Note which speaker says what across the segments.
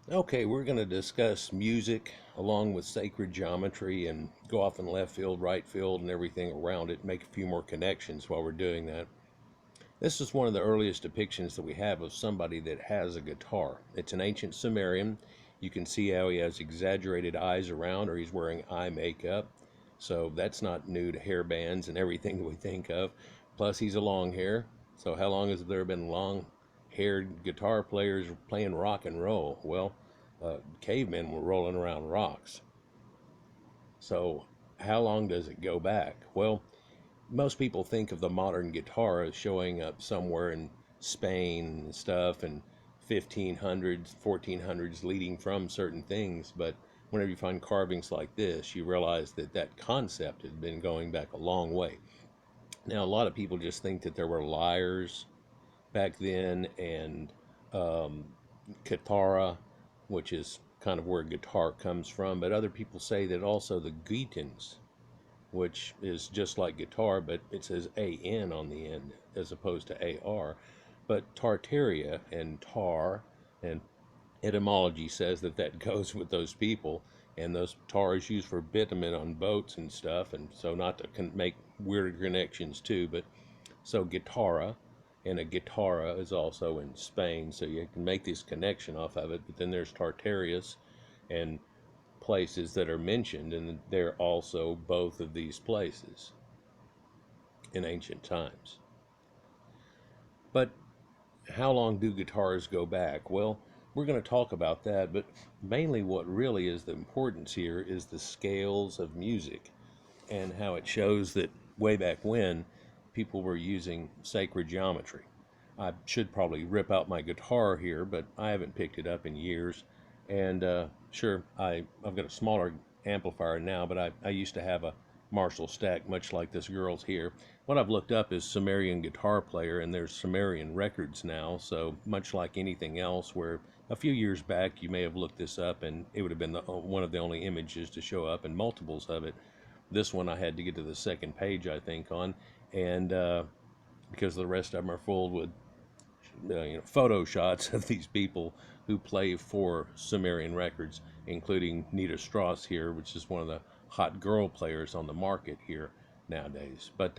Speaker 1: Okay, we're going to discuss music along with sacred geometry and go off in left field, right field, and everything around it, make a few more connections while we're doing that. This is one of the earliest depictions that we have of somebody that has a guitar. It's an ancient Sumerian. You can see how he has exaggerated eyes around, or he's wearing eye makeup. So that's not new to hair bands and everything that we think of. Plus, he's a long hair. So, how long has there been long haired guitar players playing rock and roll? Well, cavemen were rolling around rocks. So, how long does it go back? Well, most people think of the modern guitar as showing up somewhere in Spain and stuff and 1500s, 1400s leading from certain things. But whenever you find carvings like this, you realize that that concept has been going back a long way. Now, a lot of people just think that there were lyres back then and um, Katara, which is kind of where guitar comes from. But other people say that also the Gitans, which is just like guitar, but it says AN on the end as opposed to AR. But Tartaria and tar and etymology says that that goes with those people, and those tar is used for bitumen on boats and stuff, and so not to make weird connections too. But so guitarra and a guitarra is also in Spain, so you can make this connection off of it. But then there's Tartarius and places that are mentioned, and they're also both of these places in ancient times. But how long do guitars go back? Well, we're going to talk about that, but mainly what really is the importance here is the scales of music and how it shows that way back when people were using sacred geometry. I should probably rip out my guitar here, but I haven't picked it up in years. And sure, I've got a smaller amplifier now, but I used to have a Marshall stack, much like this girl's here. What I've looked up is Sumerian guitar player, and there's Sumerian records now. So much like anything else, where a few years back you may have looked this up, and it would have been one of the only images to show up, and multiples of it. This one I had to get to the second page, I think, on, and because the rest of them are full with photo shots of these people who play for Sumerian records, including Nita Strauss here, which is one of the hot girl players on the market here nowadays. But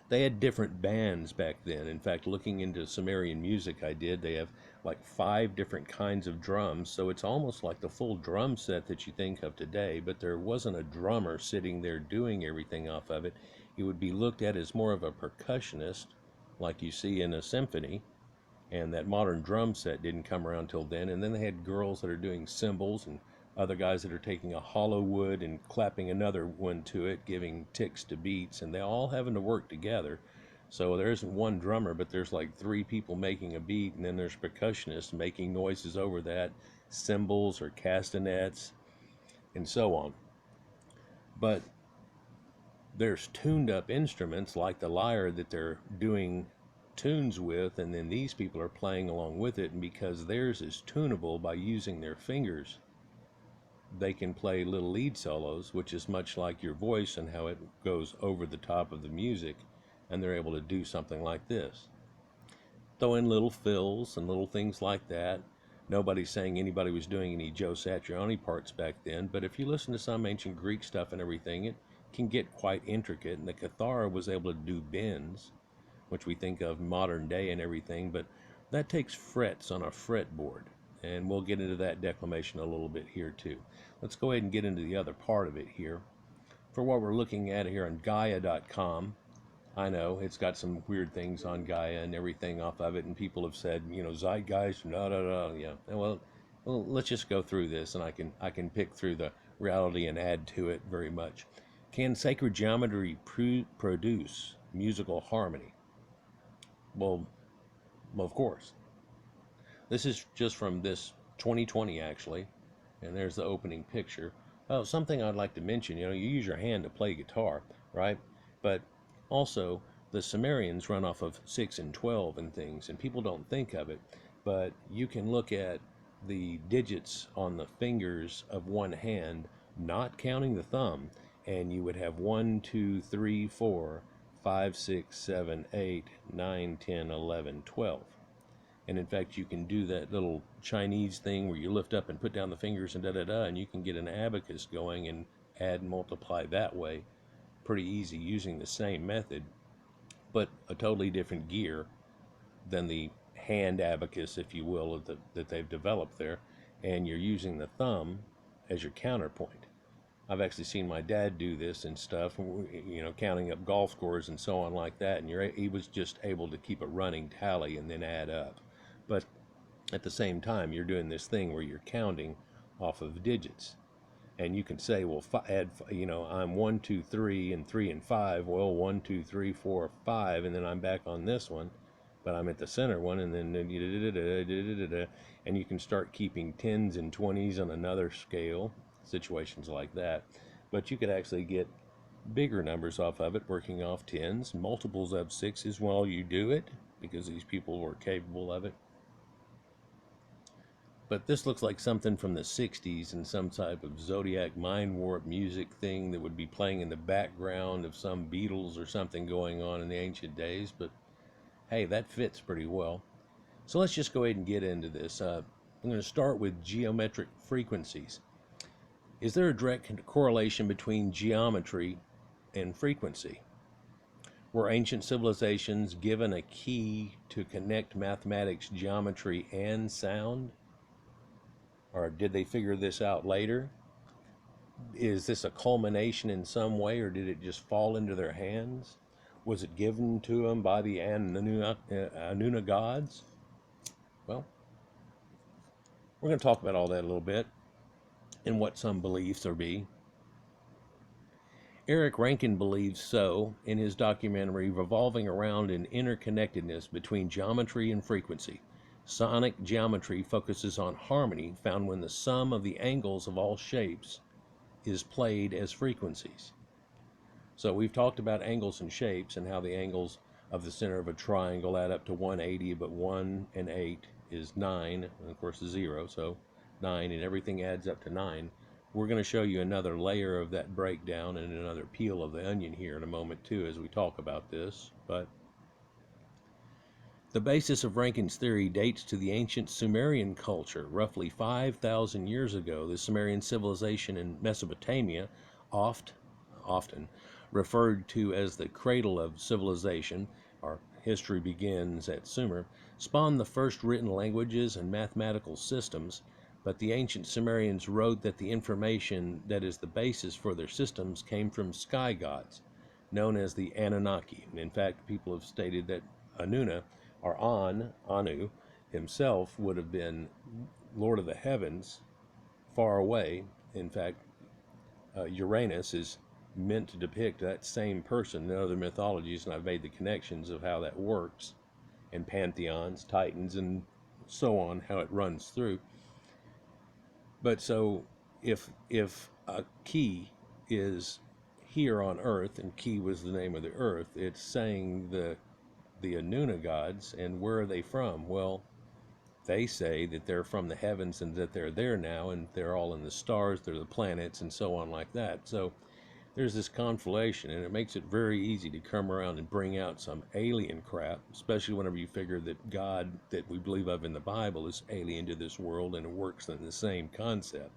Speaker 1: they had different bands back then. In fact, looking into Sumerian music, I did. They have like 5 different kinds of drums, so it's almost like the full drum set that you think of today, but there wasn't a drummer sitting there doing everything off of it. It would be looked at as more of a percussionist, like you see in a symphony, and that modern drum set didn't come around till then. And then they had girls that are doing cymbals and other guys that are taking a hollow wood and clapping another one to it, giving ticks to beats, and they all having to work together. So there isn't one drummer, but there's like 3 people making a beat, and then there's percussionists making noises over that, cymbals or castanets, and so on. But there's tuned up instruments like the lyre that they're doing tunes with, and then these people are playing along with it, and because theirs is tunable by using their fingers, they can play little lead solos, which is much like your voice and how it goes over the top of the music, and they're able to do something like this. Throw in little fills and little things like that. Nobody's saying anybody was doing any Joe Satriani parts back then, but if you listen to some ancient Greek stuff and everything, it can get quite intricate, and the Cathara was able to do bends, which we think of modern day and everything, but that takes frets on a fretboard, and we'll get into that declamation a little bit here too. Let's go ahead and get into the other part of it here. For what we're looking at here on Gaia.com, I know it's got some weird things on Gaia and everything off of it, and people have said, zeitgeist, no, no, no, yeah. Well, let's just go through this, and I can pick through the reality and add to it very much. Can sacred geometry produce musical harmony? Well, of course. This is just from this 2020 actually, and there's the opening picture. Oh, something I'd like to mention, you use your hand to play guitar, right? But also the Sumerians run off of 6 and 12 and things, and people don't think of it, but you can look at the digits on the fingers of one hand, not counting the thumb, and you would have 1, 2, 3, 4, 5, 6, 7, 8, 9, 10, 11, 12. And in fact, you can do that little Chinese thing where you lift up and put down the fingers and da da da, and you can get an abacus going and add and multiply that way. Pretty easy using the same method, but a totally different gear than the hand abacus, if you will, that they've developed there. And you're using the thumb as your counterpoint. I've actually seen my dad do this and stuff, counting up golf scores and so on like that. And he was just able to keep a running tally and then add up. But at the same time, you're doing this thing where you're counting off of digits. And you can say, well, I'm 1, 2, 3, and 3 and 5. Well, 1, 2, 3, 4, 5, and then I'm back on this one, but I'm at the center one, and then and you can start keeping 10s and 20s on another scale, situations like that. But you could actually get bigger numbers off of it, working off 10s, multiples of 6s while you do it, because these people were capable of it. But this looks like something from the 60s and some type of Zodiac mind warp music thing that would be playing in the background of some Beatles or something going on in the ancient days. But hey, that fits pretty well. So let's just go ahead and get into this. I'm going to start with geometric frequencies. Is there a direct correlation between geometry and frequency? Were ancient civilizations given a key to connect mathematics, geometry, and sound? Or did they figure this out later? Is this a culmination in some way, or did it just fall into their hands? Was it given to them by the Anuna gods? Well, we're going to talk about all that a little bit and what some beliefs are be. Eric Rankin believes so in his documentary revolving around an interconnectedness between geometry and frequency. Sonic geometry focuses on harmony found when the sum of the angles of all shapes is played as frequencies. So we've talked about angles and shapes and how the angles of the center of a triangle add up to 180, but 1 and 8 is 9, and of course 0, so 9, and everything adds up to 9. We're going to show you another layer of that breakdown and another peel of the onion here in a moment too as we talk about this, but the basis of Rankin's theory dates to the ancient Sumerian culture. Roughly 5,000 years ago, the Sumerian civilization in Mesopotamia, often referred to as the cradle of civilization, our history begins at Sumer, spawned the first written languages and mathematical systems, but the ancient Sumerians wrote that the information that is the basis for their systems came from sky gods, known as the Anunnaki. In fact, people have stated that Anuna, or Anu himself, would have been Lord of the Heavens, far away. In fact, Uranus is meant to depict that same person in other mythologies, and I've made the connections of how that works, and pantheons, titans, and so on, how it runs through. But so if a key is here on Earth, and Ki was the name of the Earth, it's saying the Anuna gods, and where are they from? Well, they say that they're from the heavens and that they're there now, and they're all in the stars, they're the planets, and so on like that. So there's this conflation, and it makes it very easy to come around and bring out some alien crap, especially whenever you figure that God that we believe of in the Bible is alien to this world, and it works in the same concept.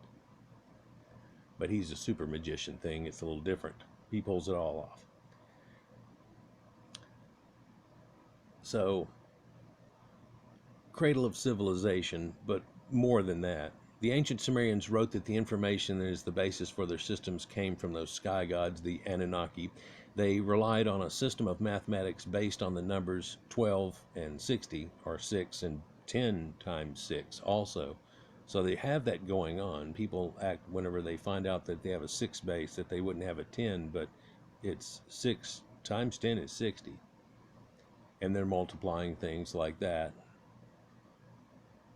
Speaker 1: But he's a super magician thing. It's a little different. He pulls it all off. So, cradle of civilization, but more than that. The ancient Sumerians wrote that the information that is the basis for their systems came from those sky gods, the Anunnaki. They relied on a system of mathematics based on the numbers 12 and 60, or 6 and 10 times 6 also. So they have that going on. People act whenever they find out that they have a 6 base that they wouldn't have a 10, but it's 6 times 10 is 60. And they're multiplying things like that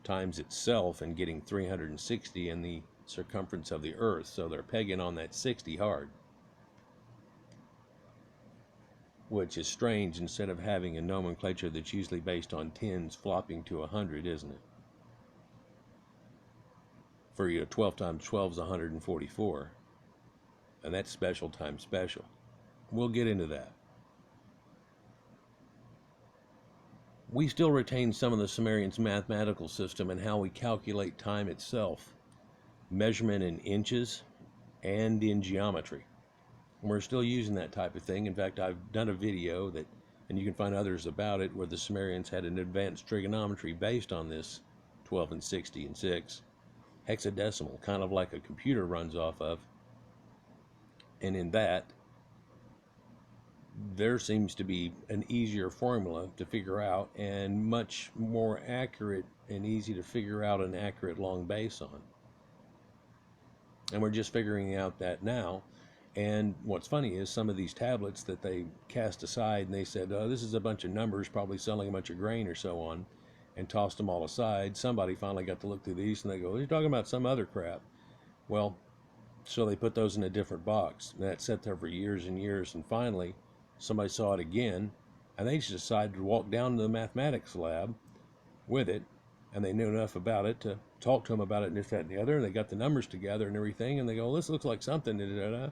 Speaker 1: times itself and getting 360 in the circumference of the earth, so they're pegging on that 60 hard, which is strange instead of having a nomenclature that's usually based on 10s flopping to 100, isn't it? For 12 times 12 is 144, and that's special times special. We'll get into that. We still retain some of the Sumerians' mathematical system and how we calculate time itself, measurement in inches and in geometry. And we're still using that type of thing. In fact, I've done a video that, and you can find others about it, where the Sumerians had an advanced trigonometry based on this 12 and 60 and 6 hexadecimal, kind of like a computer runs off of. And in that, there seems to be an easier formula to figure out and much more accurate and easy to figure out an accurate long base on. And we're just figuring out that now. And what's funny is some of these tablets that they cast aside and they said, oh, this is a bunch of numbers, probably selling a bunch of grain or so on, and tossed them all aside. Somebody finally got to look through these and they go, you're talking about some other crap. Well, so they put those in a different box. And that sat there for years and years. And finally, somebody saw it again, and they just decided to walk down to the mathematics lab with it, and they knew enough about it to talk to him about it and this, that, and the other, and they got the numbers together and everything, and they go, this looks like something, da-da-da.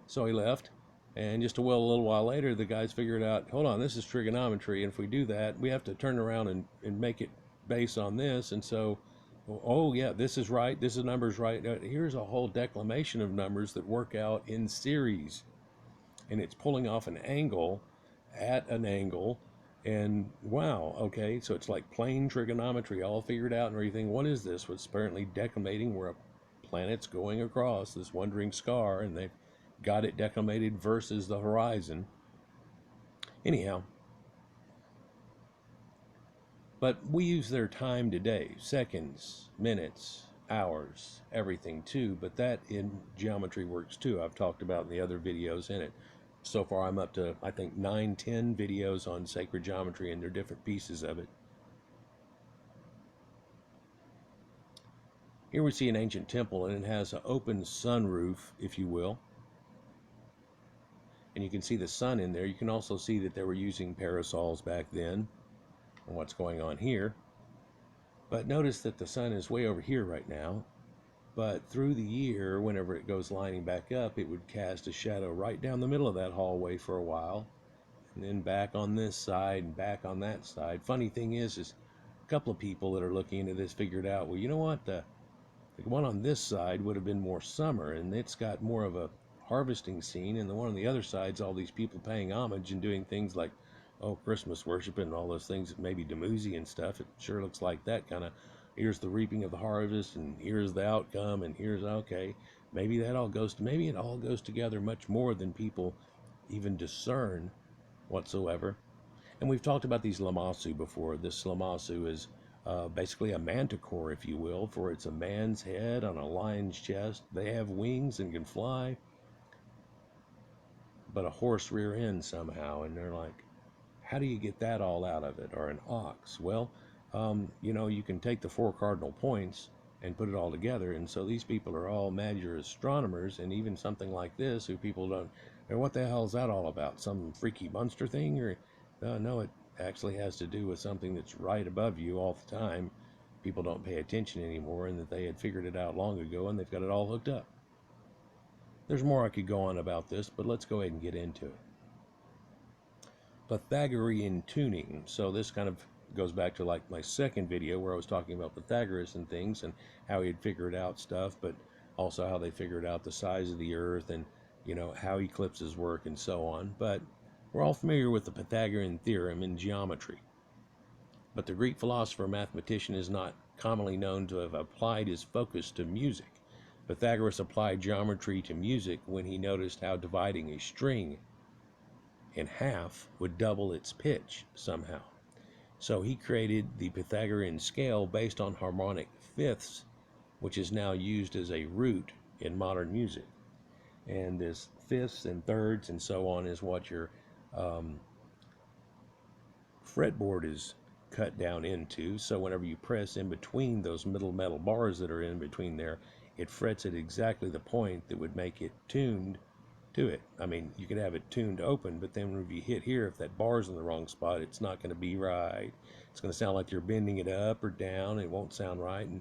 Speaker 1: So he left, and just a little while later, the guys figured out, hold on, this is trigonometry, and if we do that, we have to turn around and make it based on this, and so, oh yeah, this is right, this is numbers right. Here's a whole declamation of numbers that work out in series, and it's pulling off an angle at an angle, and wow, okay, so it's like plane trigonometry all figured out and everything. What is this? What's apparently declamating where a planet's going across this wandering scar, and they've got it declamated versus the horizon. Anyhow, but we use their time today, seconds, minutes, hours, everything too, but that in geometry works too. I've talked about in the other videos in it. So far I'm up to, I think, 9-10 videos on sacred geometry and their different pieces of it. Here we see an ancient temple, and it has an open sunroof, if you will. And you can see the sun in there. You can also see that they were using parasols back then, and what's going on here. But notice that the sun is way over here right now. But through the year, whenever it goes lining back up, it would cast a shadow right down the middle of that hallway for a while, and then back on this side and back on that side. Funny thing is a couple of people that are looking into this figured out, well, you know what, the one on this side would have been more summer, and it's got more of a harvesting scene, and the one on the other side's all these people paying homage and doing things like, oh, Christmas worship and all those things, maybe Demuzi and stuff. It sure looks like that kind of, here's the reaping of the harvest, and here's the outcome, and here's, okay, maybe that all goes to, maybe it all goes together much more than people even discern whatsoever. And we've talked about these lamassu before. This lamassu is basically a manticore, if you will, for it's a man's head on a lion's chest. They have wings and can fly, but a horse rear end somehow, and they're like, how do you get that all out of it? Or an ox? Well, you know, you can take the 4 cardinal points and put it all together, and so these people are all major astronomers, and even something like this, who people don't, what the hell is that all about? Some freaky monster thing? Or no, it actually has to do with something that's right above you all the time. People don't pay attention anymore, and that they had figured it out long ago, and they've got it all hooked up. There's more I could go on about this, but let's go ahead and get into it. Pythagorean tuning. So this kind of goes back to like my second video where I was talking about Pythagoras and things and how he had figured out stuff, but also how they figured out the size of the earth and, you know, how eclipses work and so on. But we're all familiar with the Pythagorean theorem in geometry. But the Greek philosopher mathematician is not commonly known to have applied his focus to music. Pythagoras applied geometry to music when he noticed how dividing a string in half would double its pitch somehow. So he created the Pythagorean scale based on harmonic fifths, which is now used as a root in modern music. And this fifths and thirds and so on is what your fretboard is cut down into. So whenever you press in between those middle metal bars that are in between there, it frets at exactly the point that would make it tuned to it. I mean, you could have it tuned open, but then if you hit here, if that bar's in the wrong spot, it's not going to be right. It's going to sound like you're bending it up or down. It won't sound right. And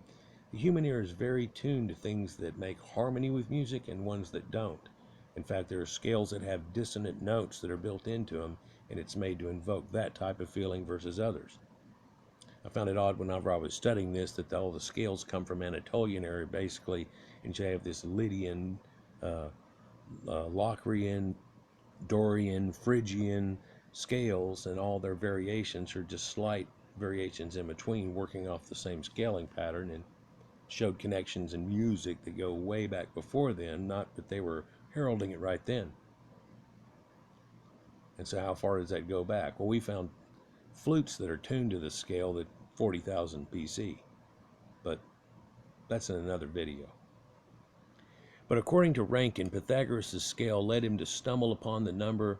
Speaker 1: the human ear is very tuned to things that make harmony with music and ones that don't. In fact, there are scales that have dissonant notes that are built into them, and it's made to invoke that type of feeling versus others. I found it odd whenever I was studying this that all the scales come from Anatolian area basically, and you have this Lydian, uh, Locrian, Dorian, Phrygian scales, and all their variations are just slight variations in between, working off the same scaling pattern, and showed connections in music that go way back before then, not that they were heralding it right then. And so how far does that go back? Well, we found flutes that are tuned to the scale at 40,000 BC, but that's in another video. But according to Rankin, Pythagoras' scale led him to stumble upon the number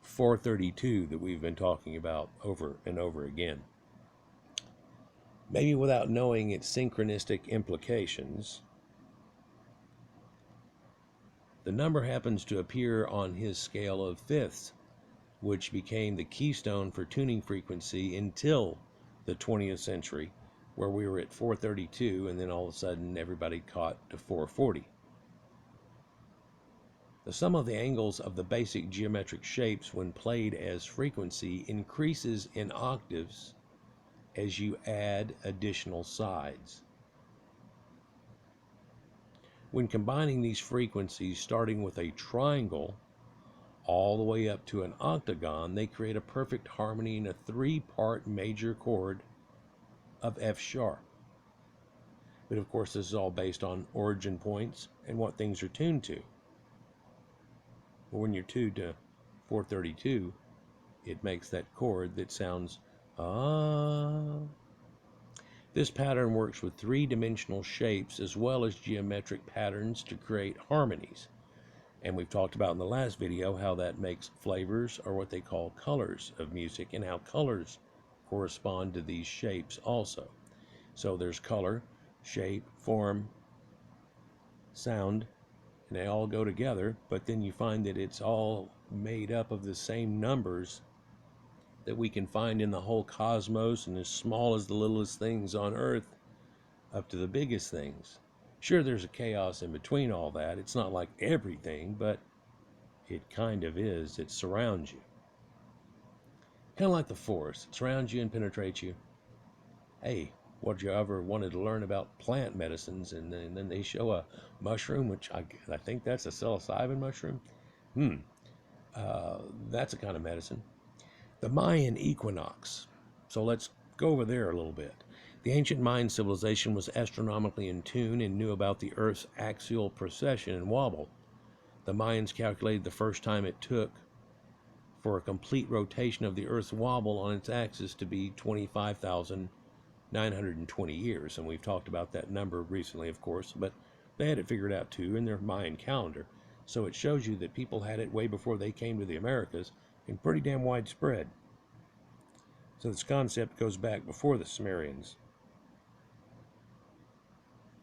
Speaker 1: 432 that we've been talking about over and over again. Maybe without knowing its synchronistic implications, the number happens to appear on his scale of fifths, which became the keystone for tuning frequency until the 20th century, where we were at 432, and then all of a sudden everybody caught to 440. The sum of the angles of the basic geometric shapes when played as frequency increases in octaves as you add additional sides. When combining these frequencies, starting with a triangle all the way up to an octagon, they create a perfect harmony in a three-part major chord of F sharp. But of course, this is all based on origin points and what things are tuned to. But when you're tuned to 432, it makes that chord that sounds ah. This pattern works with three-dimensional shapes as well as geometric patterns to create harmonies. And we've talked about in the last video how that makes flavors, or what they call colors, of music, and how colors correspond to these shapes also. So there's color, shape, form, sound, and they all go together, but then you find that it's all made up of the same numbers that we can find in the whole cosmos, and as small as the littlest things on Earth up to the biggest things. Sure, there's a chaos in between all that. It's not like everything, but it kind of is. It surrounds you. Kind of like the Force. It surrounds you and penetrates you. Hey, what you ever wanted to learn about plant medicines, and then they show a mushroom, which I think that's a psilocybin mushroom. That's a kind of medicine. The Mayan equinox. So let's go over there a little bit. The ancient Mayan civilization was astronomically in tune and knew about the Earth's axial precession and wobble. The Mayans calculated the first time it took for a complete rotation of the Earth's wobble on its axis to be 25,920 years. And we've talked about that number recently, of course, but they had it figured out too in their Mayan calendar. So it shows you that people had it way before they came to the Americas, and pretty damn widespread. So this concept goes back before the Sumerians.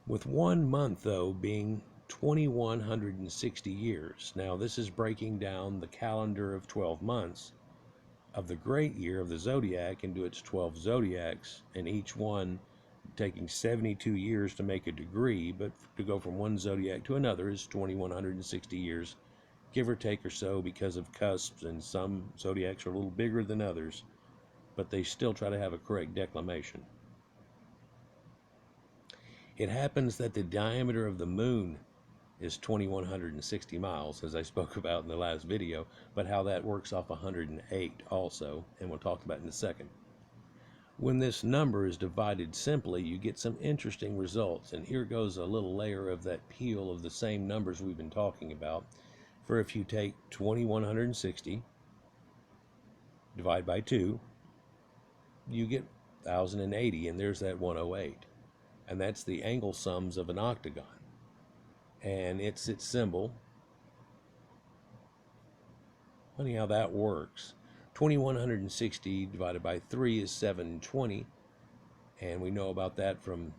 Speaker 1: With 1 month, though, being 2,160 years. Now, this is breaking down the calendar of 12 months of the great year of the zodiac into its 12 zodiacs, and each one taking 72 years to make a degree, but to go from one zodiac to another is 2,160 years, give or take or so, because of cusps, and some zodiacs are a little bigger than others, but they still try to have a correct declination. It happens that the diameter of the moon is 2,160 miles, as I spoke about in the last video, but how that works off 108 also, and we'll talk about in a second. When this number is divided simply, you get some interesting results, and here goes a little layer of that peel of the same numbers we've been talking about. For if you take 2,160, divide by 2, you get 1,080, and there's that 108. And that's the angle sums of an octagon. And it's its symbol. Funny how that works. 2,160 divided by 3 is 720. And we know about that from,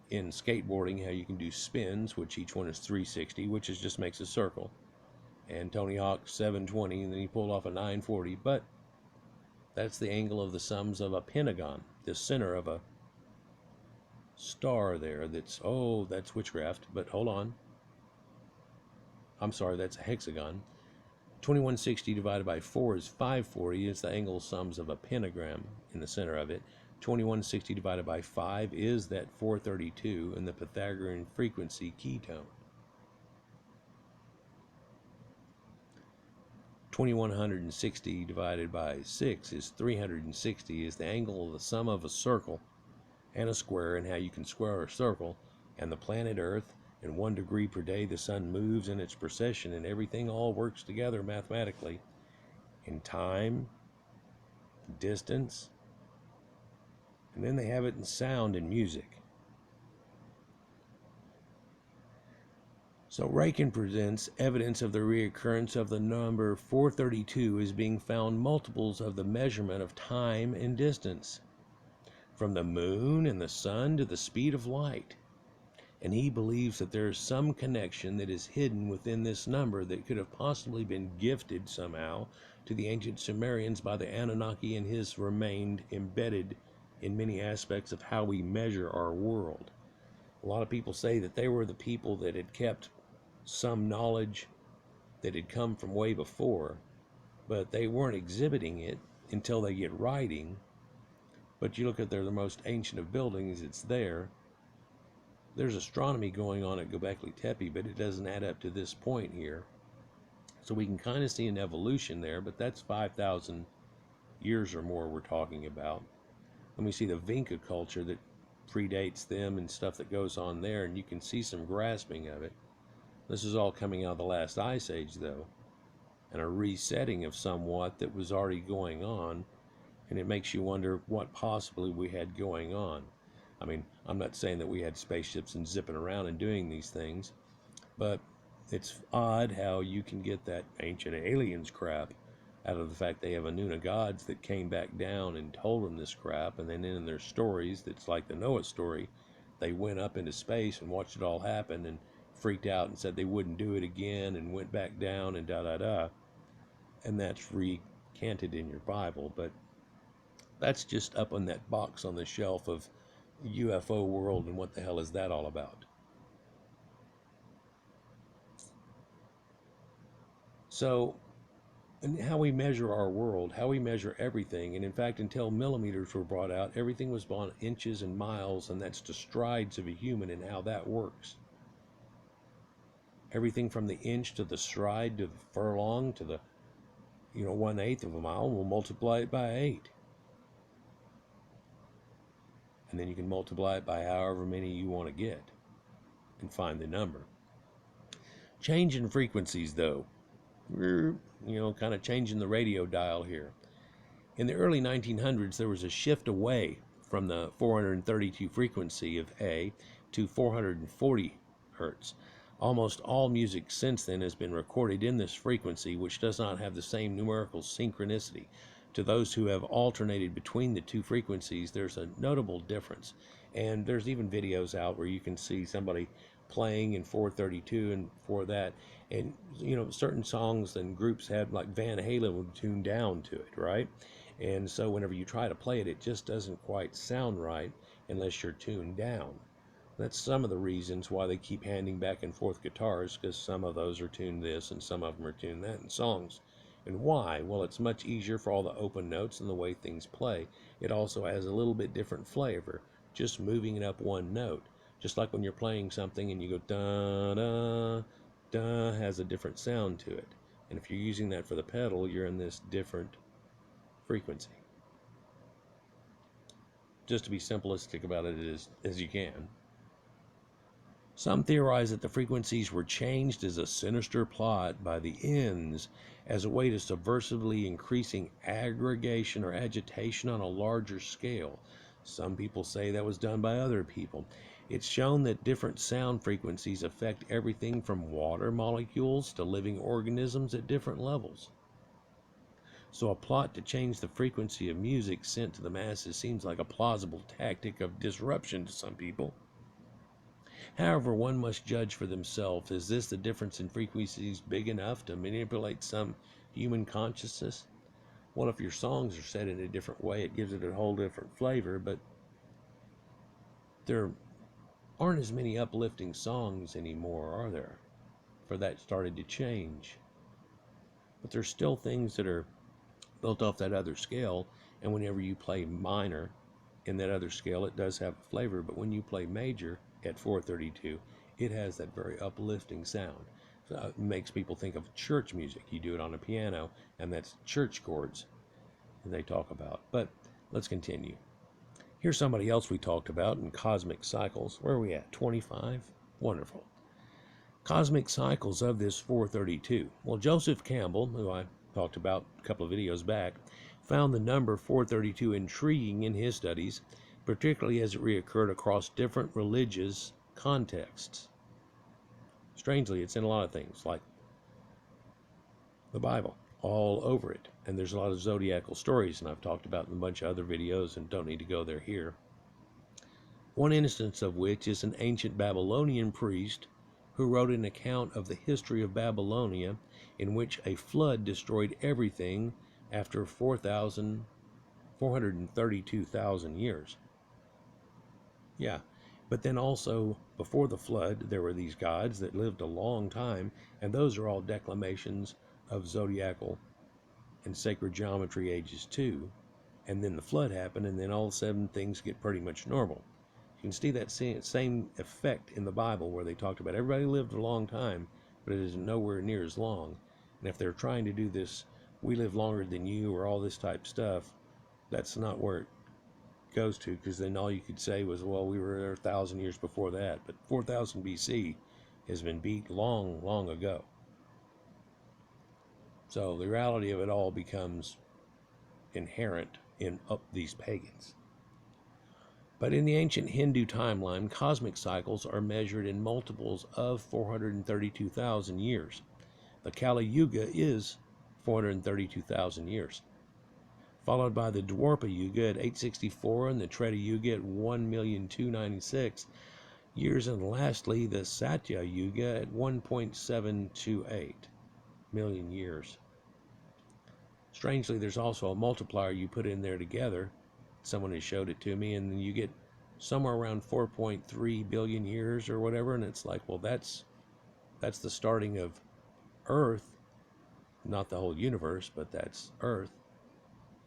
Speaker 1: in skateboarding, how you can do spins, which each one is 360, which is just makes a circle. And Tony Hawk 720, and then he pulled off a 940. But that's the angle of the sums of a pentagon, the center of a star there. That's witchcraft, but hold on. I'm sorry, that's a hexagon. 2160 divided by 4 is 540. It's the angle sums of a pentagram. in the center of it. 2160 divided by 5 is that 432 in the Pythagorean frequency ketone. 2160 divided by 6 is 360, is the angle of the sum of a circle and a square, and how you can square a circle, and the planet Earth, and 1 degree per day the sun moves in its precession, and everything all works together mathematically in time, distance, and then they have it in sound and music. So Rakin presents evidence of the reoccurrence of the number 432 as being found multiples of the measurement of time and distance, from the moon and the sun to the speed of light. And he believes that there is some connection that is hidden within this number that could have possibly been gifted somehow to the ancient Sumerians by the Anunnaki, and has remained embedded in many aspects of how we measure our world. A lot of people say that they were the people that had kept some knowledge that had come from way before, but they weren't exhibiting it until they get writing. But you look at the most ancient of buildings, it's there. There's astronomy going on at Göbekli Tepe, but it doesn't add up to this point here. So we can kind of see an evolution there, but that's 5,000 years or more we're talking about. And we see the Vinca culture that predates them and stuff that goes on there, and you can see some grasping of it. This is all coming out of the last ice age, though, and a resetting of somewhat that was already going on, and it makes you wonder what possibly we had going on. I mean, I'm not saying that we had spaceships and zipping around and doing these things, but it's odd how you can get that ancient aliens crap out of the fact they have Anuna gods that came back down and told them this crap, and then in their stories, that's like the Noah story, they went up into space and watched it all happen and freaked out and said they wouldn't do it again and went back down and da-da-da. And that's recanted in your Bible, but that's just up on that box on the shelf of UFO world, and what the hell is that all about? So, and how we measure our world, how we measure everything, and in fact, until millimeters were brought out, everything was on inches and miles, and that's the strides of a human and how that works. Everything from the inch to the stride to the furlong to the 1/8 of a mile, we'll multiply it by 8. And then you can multiply it by however many you want to get and find the number. Change in frequencies, though. We're, kind of changing the radio dial here. In the early 1900s, there was a shift away from the 432 frequency of A to 440 hertz. Almost all music since then has been recorded in this frequency, which does not have the same numerical synchronicity. To those who have alternated between the two frequencies, there's a notable difference. And there's even videos out where you can see somebody playing in 432 and for that. And, certain songs and groups had, like Van Halen would tune down to it, right? And so whenever you try to play it, it just doesn't quite sound right unless you're tuned down. That's some of the reasons why they keep handing back and forth guitars, because some of those are tuned this and some of them are tuned that in songs. And why? Well, it's much easier for all the open notes and the way things play. It also has a little bit different flavor, just moving it up one note. Just like when you're playing something and you go da-da, da, has a different sound to it. And if you're using that for the pedal, you're in this different frequency. Just to be simplistic about it as you can. Some theorize that the frequencies were changed as a sinister plot by the ends as a way to subversively increasing aggregation or agitation on a larger scale. Some people say that was done by other people. It's shown that different sound frequencies affect everything from water molecules to living organisms at different levels. So a plot to change the frequency of music sent to the masses seems like a plausible tactic of disruption to some people. However, one must judge for themselves. Is this the difference in frequencies big enough to manipulate some human consciousness? Well, if your songs are set in a different way, it gives it a whole different flavor, but there aren't as many uplifting songs anymore, are there? For that started to change. But there's still things that are built off that other scale, And whenever you play minor in that other scale, it does have a flavor, but when you play major at 432, it has that very uplifting sound. So it makes people think of church music. You do it on a piano, and that's church chords they talk about. But let's continue. Here's somebody else we talked about in cosmic cycles. Where are we at? 25? Wonderful. Cosmic cycles of this 432. Well, Joseph Campbell, who I talked about a couple of videos back, found the number 432 intriguing in his studies, particularly as it reoccurred across different religious contexts. Strangely, it's in a lot of things, like the Bible, all over it. And there's a lot of zodiacal stories, and I've talked about in a bunch of other videos and don't need to go there here. One instance of which is an ancient Babylonian priest who wrote an account of the history of Babylonia in which a flood destroyed everything after 432,000 years. Yeah, but then also before the flood there were these gods that lived a long time, and those are all declamations of zodiacal and sacred geometry ages too. And then the flood happened, and then all of a sudden things get pretty much normal. You can see that same effect in the Bible where they talked about everybody lived a long time, but it is nowhere near as long. And if they're trying to do this, we live longer than you, or all this type stuff, that's not where it goes to, because then all you could say was, well, we were there 1,000 years before that. But 4,000 BC has been beat long, long ago. So the reality of it all becomes inherent in these pagans. But in the ancient Hindu timeline, cosmic cycles are measured in multiples of 432,000 years. The Kali Yuga is 432,000 years, followed by the Dwapara Yuga at 864 and the Treta Yuga at 1,296 years, and lastly the Satya Yuga at 1.728 million years. Strangely, there's also a multiplier you put in there together. Someone has showed it to me, and you get somewhere around 4.3 billion years or whatever, and it's like, well, that's the starting of Earth, not the whole universe, but that's Earth.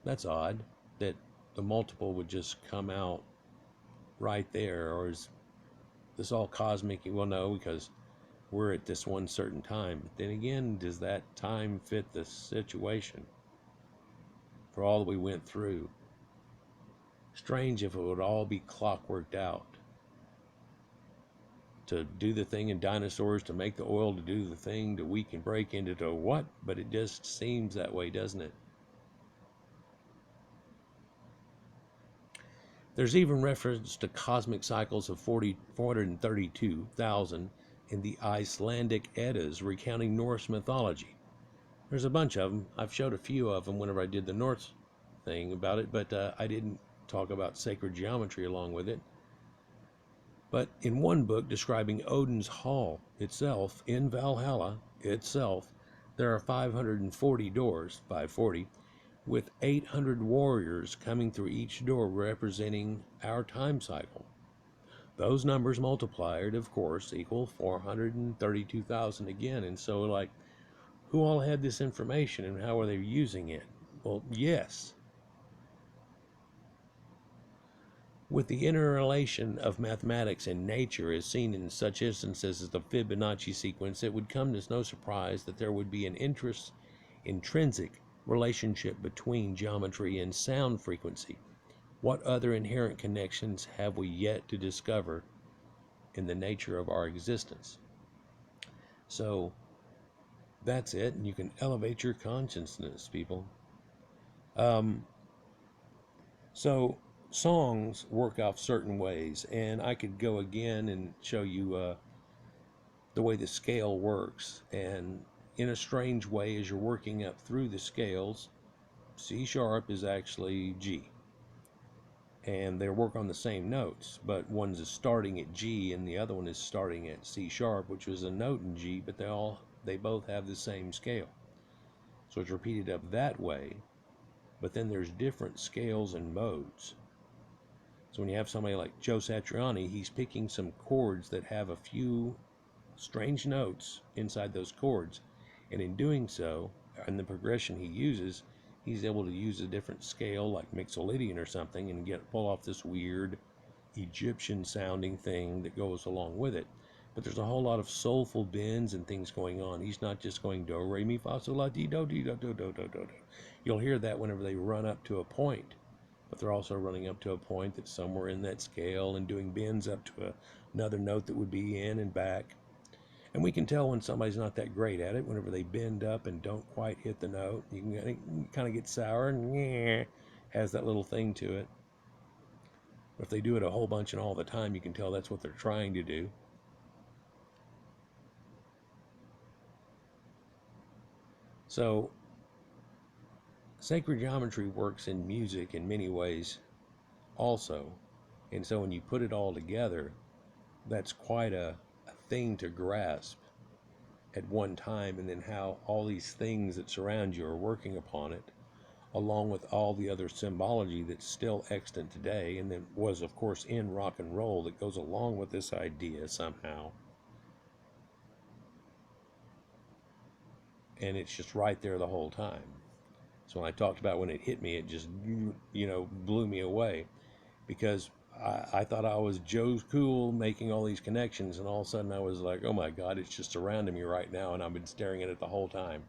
Speaker 1: That's odd that the multiple would just come out right there. Or is this all cosmic? Well, no, because we're at this one certain time. But then again, does that time fit the situation for all that we went through? Strange if it would all be clockworked out. To do the thing in dinosaurs, to make the oil, to do the thing, to we can break into the what? But it just seems that way, doesn't it? There's even reference to cosmic cycles of 432,000 in the Icelandic Eddas recounting Norse mythology. There's a bunch of them. I've showed a few of them whenever I did the Norse thing about it, but I didn't talk about sacred geometry along with it. But in one book describing Odin's hall itself in Valhalla itself, there are 540 doors, 540, with 800 warriors coming through each door representing our time cycle. Those numbers multiplied, of course, equal 432,000 again. And so, like, who all had this information and how are they using it? Well, yes. With the interrelation of mathematics and nature as seen in such instances as the Fibonacci sequence, it would come as no surprise that there would be an intrinsic relationship between geometry and sound frequency. What other inherent connections have we yet to discover in the nature of our existence? So that's it, and you can elevate your consciousness, people. So songs work off certain ways, and I could go again and show you the way the scale works. And in a strange way, as you're working up through the scales, C sharp is actually G, and they work on the same notes, but one's is starting at G and the other one is starting at C sharp, which was a note in G, but they both have the same scale. So it's repeated up that way, but then there's different scales and modes. So when you have somebody like Joe Satriani, he's picking some chords that have a few strange notes inside those chords, and in doing so, and the progression he uses, he's able to use a different scale like Mixolydian or something and pull off this weird Egyptian sounding thing that goes along with it. But there's a whole lot of soulful bends and things going on. He's not just going do, re, mi, fa, sol, la, ti, do, di, do, do, do, do, do, do. You'll hear that whenever they run up to a point, but they're also running up to a point that's somewhere in that scale and doing bends up to another note that would be in and back. And we can tell when somebody's not that great at it whenever they bend up and don't quite hit the note. You can kind of get sour and has that little thing to it. If they do it a whole bunch and all the time, you can tell that's what they're trying to do. So, sacred geometry works in music in many ways also. And so when you put it all together, that's quite a thing to grasp at one time, and then how all these things that surround you are working upon it, along with all the other symbology that's still extant today, and then was, of course, in rock and roll that goes along with this idea somehow. And it's just right there the whole time. So when I talked about when it hit me, it just, blew me away, because I thought I was Joe's cool making all these connections, and all of a sudden I was like, oh my God, it's just surrounding me right now, and I've been staring at it the whole time.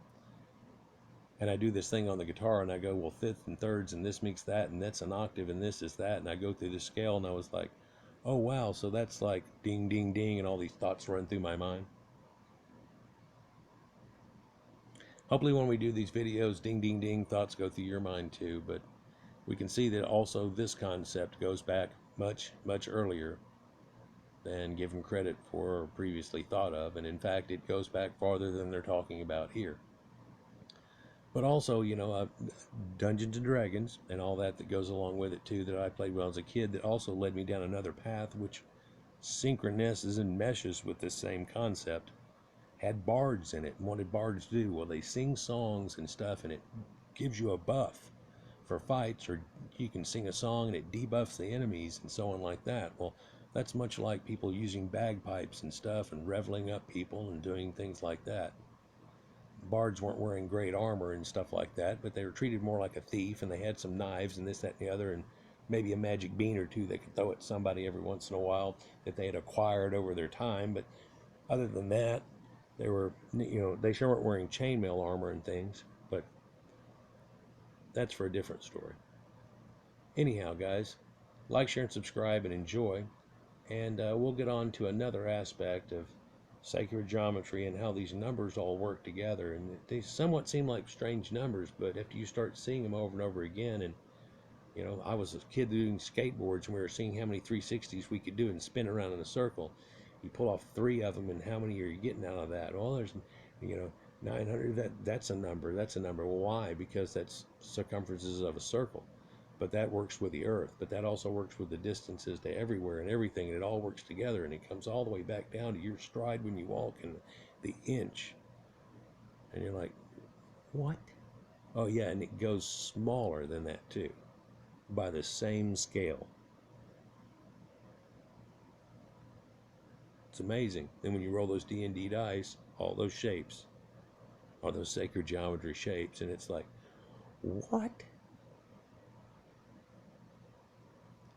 Speaker 1: And I do this thing on the guitar, and I go, well, fifths and thirds, and this makes that, and that's an octave, and this is that, and I go through the scale, and I was like, oh wow, so that's like ding, ding, ding, and all these thoughts run through my mind. Hopefully when we do these videos, ding, ding, ding, thoughts go through your mind too, but we can see that also this concept goes back much, much earlier than given credit for or previously thought of, and in fact it goes back farther than they're talking about here. But also, Dungeons and Dragons and all that goes along with it too, that I played when I was a kid, that also led me down another path which synchronizes and meshes with this same concept. Had bards in it, and what did bards do? Well, they sing songs and stuff, and it gives you a buff for fights, or you can sing a song and it debuffs the enemies and so on like that. Well, that's much like people using bagpipes and stuff and reveling up people and doing things like that. Bards weren't wearing great armor and stuff like that, but they were treated more like a thief, and they had some knives and this, that, and the other, and maybe a magic bean or two they could throw at somebody every once in a while that they had acquired over their time. But other than that, they were, they sure weren't wearing chainmail armor and things, but that's for a different story. Anyhow, guys, like, share, and subscribe, and enjoy. And we'll get on to another aspect of sacred geometry and how these numbers all work together. And they somewhat seem like strange numbers, but after you start seeing them over and over again, and I was a kid doing skateboards, and we were seeing how many 360s we could do and spin around in a circle. You pull off 3 of them, and how many are you getting out of that? Well, there's 900. That's a number. That's a number. Well, why? Because that's circumferences of a circle. But that works with the earth. But that also works with the distances to everywhere and everything. And it all works together. And it comes all the way back down to your stride when you walk and the inch. And you're like, what? Oh, yeah. And it goes smaller than that, too, by the same scale. It's amazing. Then when you roll those D&D dice, all those shapes are those sacred geometry shapes. And it's like, what?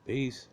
Speaker 1: Peace.